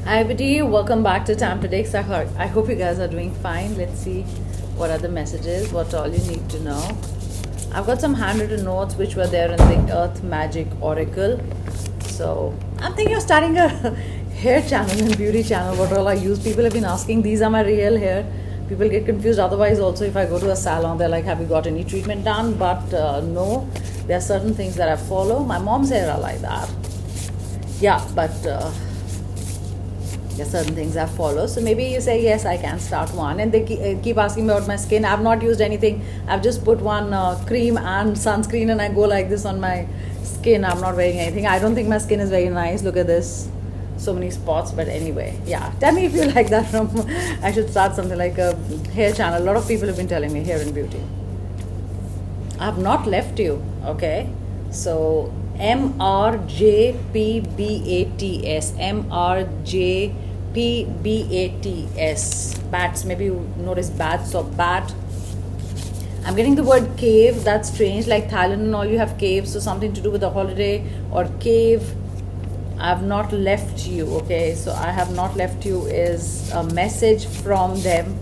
Hi everybody, welcome back to Tam Predicts. I hope you guys are doing fine. Let's see what are the messages, what all you need to know. I've got some handwritten notes which were there in the Earth Magic Oracle. So I'm thinking of starting a hair channel and beauty channel. What all I use, people have been asking, these are my real hair. People get confused. Otherwise also if I go to a salon, they're like, have you got any treatment done? But no, there are certain things that I follow. My mom's hair are like that. Yeah, but there are certain things I follow. So maybe you say, yes, I can start one. And they keep asking me about my skin. I've not used anything. I've just put one cream and sunscreen and I go like this on my skin. I'm not wearing anything. I don't think my skin is very nice. Look at this. So many spots. But anyway, yeah. Tell me if you like that. I should start something like a hair channel. A lot of people have been telling me hair and beauty. I have not left you. Okay. So MRJPBATS. MRJPBATS. Bats. Maybe you notice bats or bat. I'm getting the word cave. That's strange. Like Thailand and all, you have caves. So something to do with the holiday or cave. I have not left you. Okay. So I have not left you is a message from them.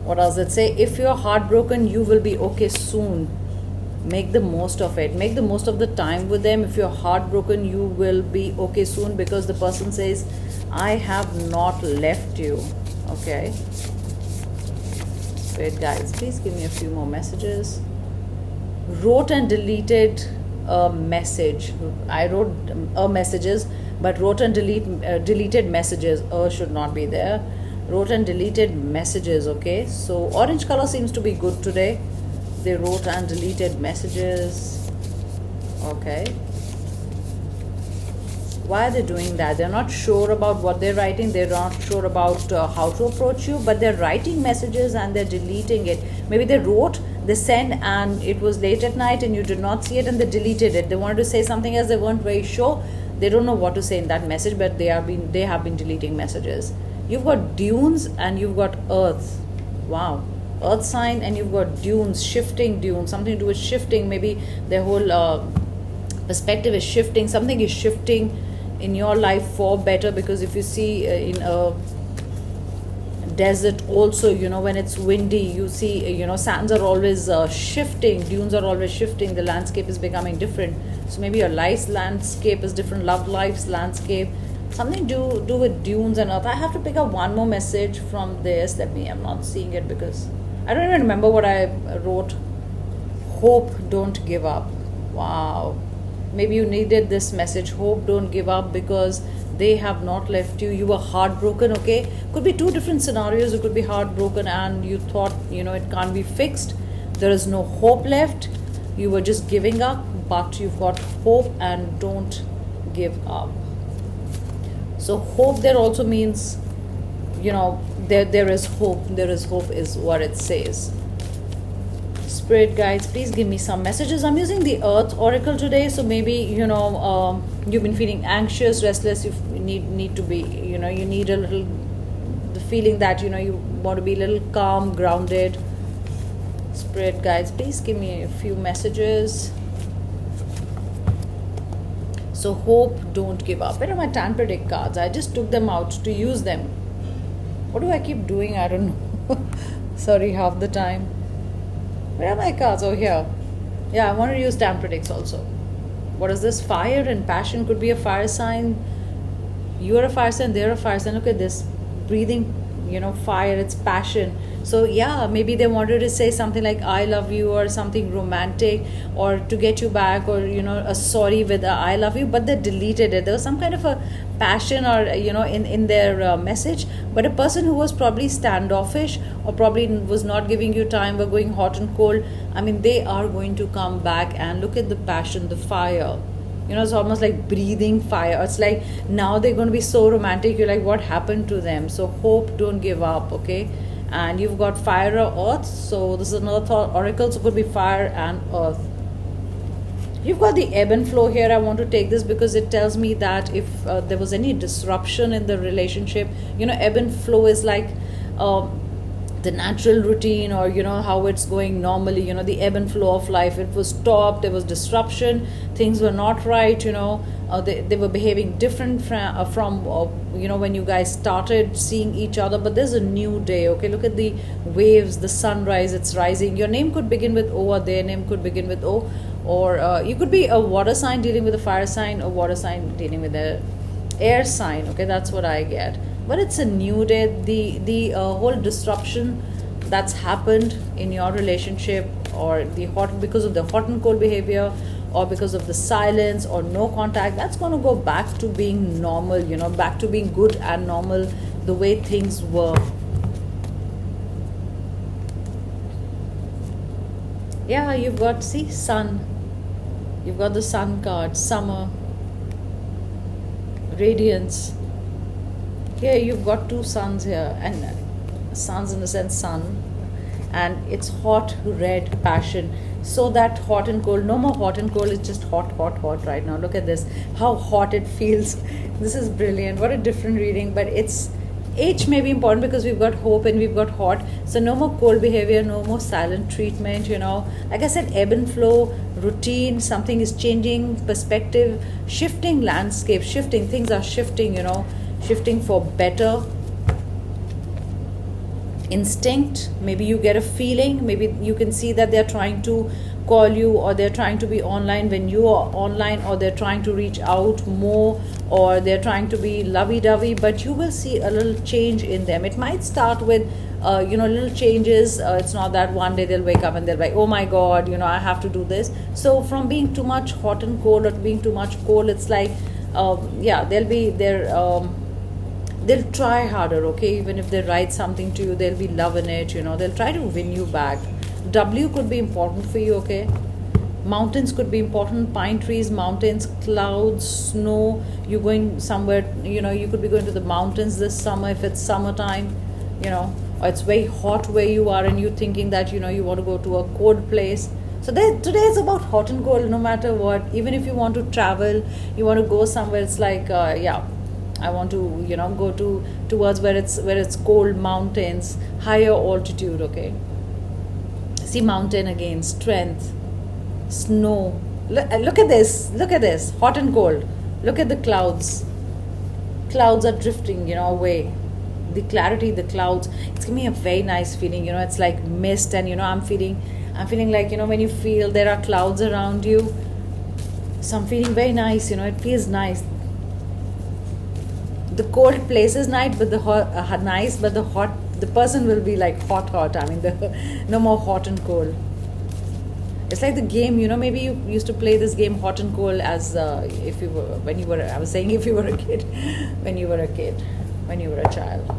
What does it say? If you're heartbroken, you will be okay soon. Make the most of it. Make the most of the time with them. If you're heartbroken, you will be okay soon, because the person says, I have not left you. Okay. Wait, guys, please give me a few more messages. Wrote and deleted a message. I wrote messages, but wrote and deleted messages. Should not be there. Wrote and deleted messages. Okay. So orange color seems to be good today. They wrote and deleted messages. Okay. Why are they doing that? They're not sure about what they're writing. They're not sure about how to approach you, but they're writing messages and they're deleting it. Maybe they wrote, they sent, and it was late at night and you did not see it and they deleted it. They wanted to say something else. They weren't very sure. They don't know what to say in that message, but they have been deleting messages. You've got dunes and you've got earth. Wow. Earth sign, and you've got dunes, shifting dunes, something to do with shifting. Maybe their whole perspective is shifting. Something is shifting in your life for better, because if you see in a desert also, when it's windy, you see, sands are always shifting, dunes are always shifting, the landscape is becoming different. So maybe your life's landscape is different, love life's landscape, something to do with dunes and earth. I have to pick up one more message from this. I'm not seeing it because I don't even remember what I wrote. Hope, don't give up. Wow. Maybe you needed this message. Hope, don't give up, because they have not left you. You were heartbroken, okay? Could be two different scenarios. You could be heartbroken and you thought, it can't be fixed. There is no hope left. You were just giving up, but you've got hope, and don't give up. So hope there also means, there is hope. There is hope is what it says. Spirit guides, please give me some messages. I'm using the Earth Oracle today, so maybe you've been feeling anxious, restless. You need to be, you need a little, the feeling that you want to be a little calm, grounded. Spirit guides, please give me a few messages. So hope, don't give up. Where are my Tam Predict cards? I just took them out to use them. What do I keep doing? I don't know. Sorry, half the time. Where are my cards? Oh, here. Yeah, I want to use Tam Predicts also. What is this? Fire and passion. Could be a fire sign. You are a fire sign, they're a fire sign. Look at this. Breathing, fire, it's passion. So yeah, maybe they wanted to say something like I love you, or something romantic, or to get you back, or a sorry with a I love you, but they deleted it. There was some kind of a passion, or in their message, but a person who was probably standoffish, or probably was not giving you time, were going hot and cold. I mean, they are going to come back, and look at the passion, the fire. It's almost like breathing fire. It's like now they're going to be so romantic. You're like, what happened to them? So hope, don't give up, okay? And you've got fire or earth. So this is an earth oracle, so it could be fire and earth. You've got the ebb and flow here. I want to take this because it tells me that if there was any disruption in the relationship, ebb and flow is like the natural routine, or how it's going normally, the ebb and flow of life. It was stopped, there was disruption, things were not right, they were behaving different from when you guys started seeing each other. But there's a new day. Okay, look at the waves, the sunrise, it's rising. Your name could begin with O, or their name could begin with O, or you could be a water sign dealing with a fire sign, a water sign dealing with a air sign. Okay, that's what I get. But it's a new day. The whole disruption that's happened in your relationship, or because of the hot and cold behavior, or because of the silence or no contact, that's going to go back to being normal, back to being good and normal, the way things were. Yeah, you've got, see, sun. You've got the sun card, summer, radiance. Here you've got two suns here, and suns in the sense sun, and it's hot, red, passion. So that hot and cold, no more hot and cold, it's just hot, hot, hot right now. Look at this, how hot it feels. This is brilliant. What a different reading. But it's H may be important because we've got hope and we've got hot. So no more cold behavior, no more silent treatment, Like I said, ebb and flow, routine, something is changing, perspective, shifting landscape, shifting, things are shifting, shifting for better. Instinct, maybe you get a feeling, maybe you can see that they're trying to call you, or they're trying to be online when you are online, or they're trying to reach out more, or they're trying to be lovey-dovey. But you will see a little change in them. It might start with little changes. It's not that one day they'll wake up and they'll be like, oh my god, I have to do this. So from being too much hot and cold, or being too much cold, it's like they'll try harder. Okay, even if they write something to you, they'll be loving it. They'll try to win you back. W could be important for you. Okay, mountains could be important. Pine trees, mountains, clouds, snow. You're going somewhere, you could be going to the mountains this summer if it's summertime, or it's very hot where you are and you're thinking that you want to go to a cold place. So today is about hot and cold, no matter what. Even if you want to travel, you want to go somewhere, it's like I want to go towards where it's cold, mountains, higher altitude. Okay, see, mountain again, strength, snow. Look at this, hot and cold. Look at the clouds are drifting away. The clarity, the clouds, it's giving me a very nice feeling. It's like mist, and I'm feeling like when you feel there are clouds around you. So I'm feeling very nice. It feels nice. The cold place is nice, but the hot, the person will be like hot. I mean, no more hot and cold. It's like the game, maybe you used to play this game, hot and cold, as if you were a kid, when you were a child.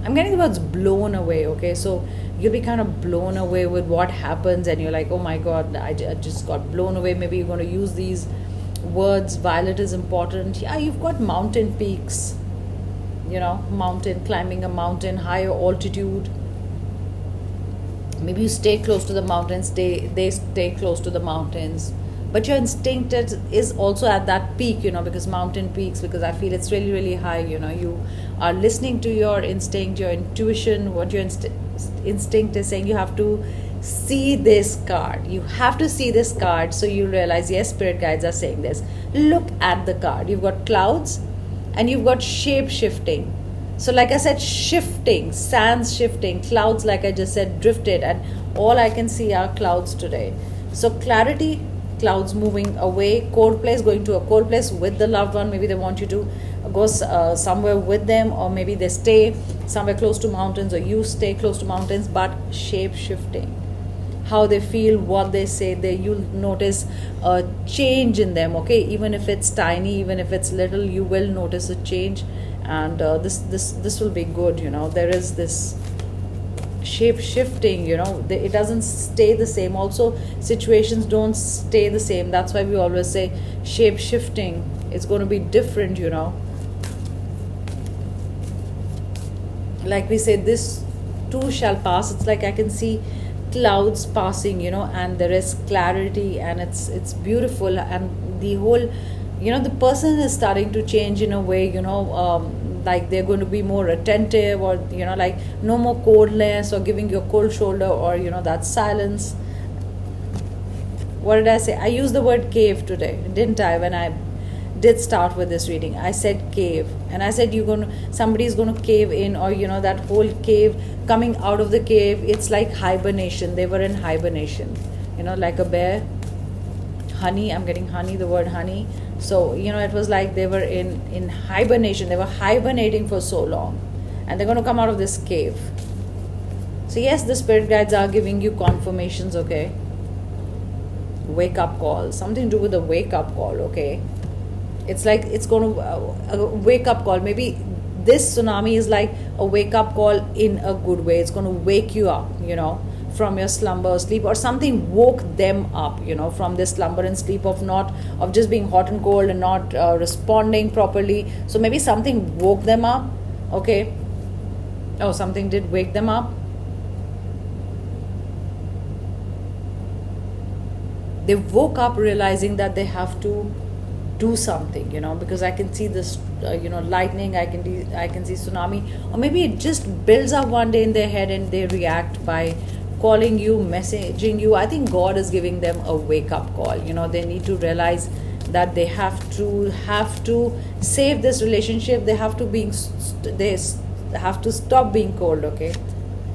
I'm getting the words blown away. Okay, so you'll be kind of blown away with what happens, and you're like, oh my god, I just got blown away. Maybe you're going to use these words. Violet is important. Yeah, you've got mountain peaks, mountain, climbing a mountain, higher altitude. Maybe you stay close to the mountains, they stay close to the mountains, but your instinct is also at that peak, because mountain peaks, because I feel it's really, really high. You are listening to your instinct, your intuition, what your instinct is saying. You have to see this card. So you realize, yes, spirit guides are saying this. Look at the card. You've got clouds and you've got shape shifting. So like I said, shifting, sands shifting, clouds, like I just said, drifted, and all I can see are clouds today. So clarity, clouds moving away, cold place, going to a cold place with the loved one. Maybe they want you to go somewhere with them, or maybe they stay somewhere close to mountains, or you stay close to mountains, but shape shifting. How they feel, what they say, you'll notice a change in them. Okay, even if it's tiny, even if it's little, you will notice a change, and this will be good. There is this shape shifting. It doesn't stay the same. Also, situations don't stay the same. That's why we always say shape shifting. It's going to be different. Like we say, this too shall pass. It's like I can see clouds passing, and there is clarity, and it's beautiful, and the whole the person is starting to change in a way, like they're going to be more attentive, or like no more coldness or giving you a cold shoulder, or that silence. What did I say? I used the word cave today, didn't I? When I did start with this reading, I said cave, and I said somebody's going to cave in, or that whole cave, coming out of the cave, it's like hibernation. They were in hibernation, like a bear. Honey, I'm getting honey, the word honey. So it was like they were in hibernation. They were hibernating for so long, and they're going to come out of this cave. So yes, the spirit guides are giving you confirmations. Okay, wake up call, something to do with a wake up call. Okay, it's like it's going to a wake up call. Maybe this tsunami is like a wake up call in a good way. It's going to wake you up, from your slumber or sleep, or something woke them up, from this slumber and sleep of just being hot and cold and not responding properly. So maybe something woke them up. Okay, oh, something did wake them up. They woke up realizing that they have to do something, because I can see this lightning, I can see tsunami, or maybe it just builds up one day in their head and they react by calling you, messaging you. I think God is giving them a wake up call. They need to realize that they have to save this relationship. They have to stop being cold. Okay,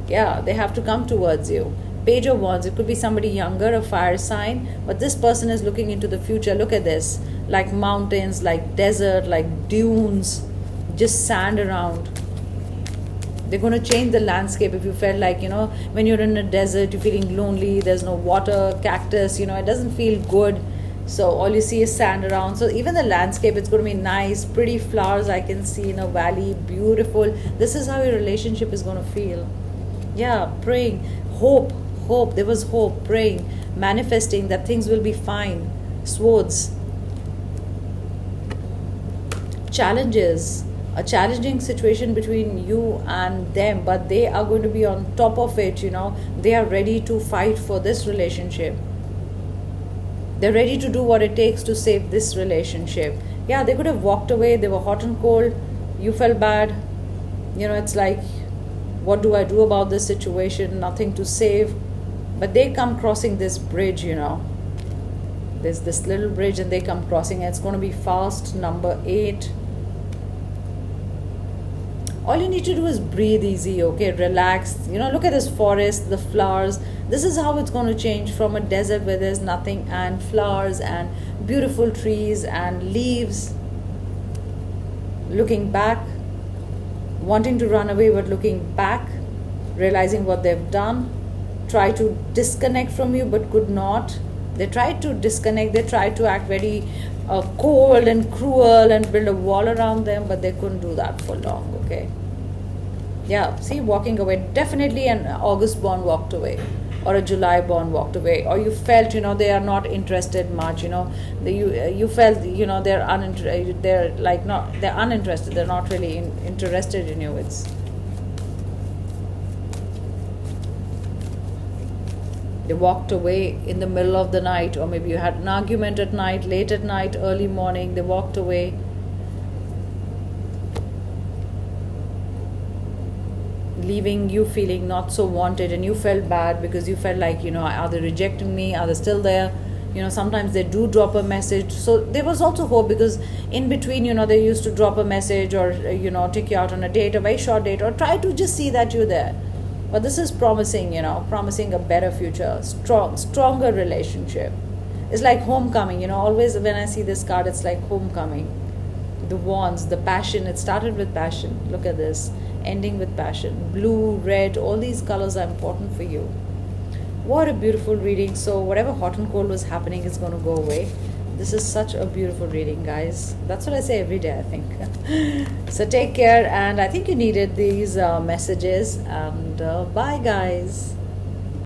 yeah, they have to come towards you. Page of Wands, it could be somebody younger, a fire sign, but this person is looking into the future. Look at this, like mountains, like desert, like dunes, just sand around. They're going to change the landscape. If you felt like, when you're in a desert, you're feeling lonely, there's no water, cactus, it doesn't feel good. So all you see is sand around. So even the landscape, it's going to be nice, pretty flowers I can see in a valley, beautiful. This is how your relationship is going to feel. Yeah, praying, hope. There was hope, praying, manifesting that things will be fine. Swords. Challenges. A challenging situation between you and them, but they are going to be on top of it. They are ready to fight for this relationship. They're ready to do what it takes to save this relationship. Yeah, they could have walked away. They were hot and cold. You felt bad. It's like, what do I do about this situation? Nothing to save. But they come crossing this bridge. There's this little bridge and they come crossing. It's going to be fast. Number 8. All you need to do is breathe easy, okay? Relax. Look at this forest, the flowers. This is how it's going to change from a desert where there's nothing and flowers and beautiful trees and leaves. Looking back, wanting to run away, but looking back, realizing what they've done. Try to disconnect from you, but could not. They tried to disconnect. They tried to act very cold and cruel and build a wall around them, but they couldn't do that for long. Okay, yeah, see, walking away. Definitely an August born walked away, or a July born walked away, or you felt they are not interested much. You felt they're uninterested. They're uninterested. They're not really interested in you. They walked away in the middle of the night, or maybe you had an argument at night, late at night, early morning. They walked away. Leaving you feeling not so wanted, and you felt bad because you felt like, are they rejecting me? Are they still there? Sometimes they do drop a message. So there was also hope, because in between, they used to drop a message, or, take you out on a date, a very short date, or try to just see that you're there. But this is promising, promising a better future, stronger relationship. It's like homecoming, always when I see this card, it's like homecoming. The wands, the passion, it started with passion. Look at this, ending with passion. Blue, red, all these colors are important for you. What a beautiful reading. So whatever hot and cold was happening is going to go away. This is such a beautiful reading, guys. That's what I say every day, I think. So take care, and I think you needed these messages, and bye, guys.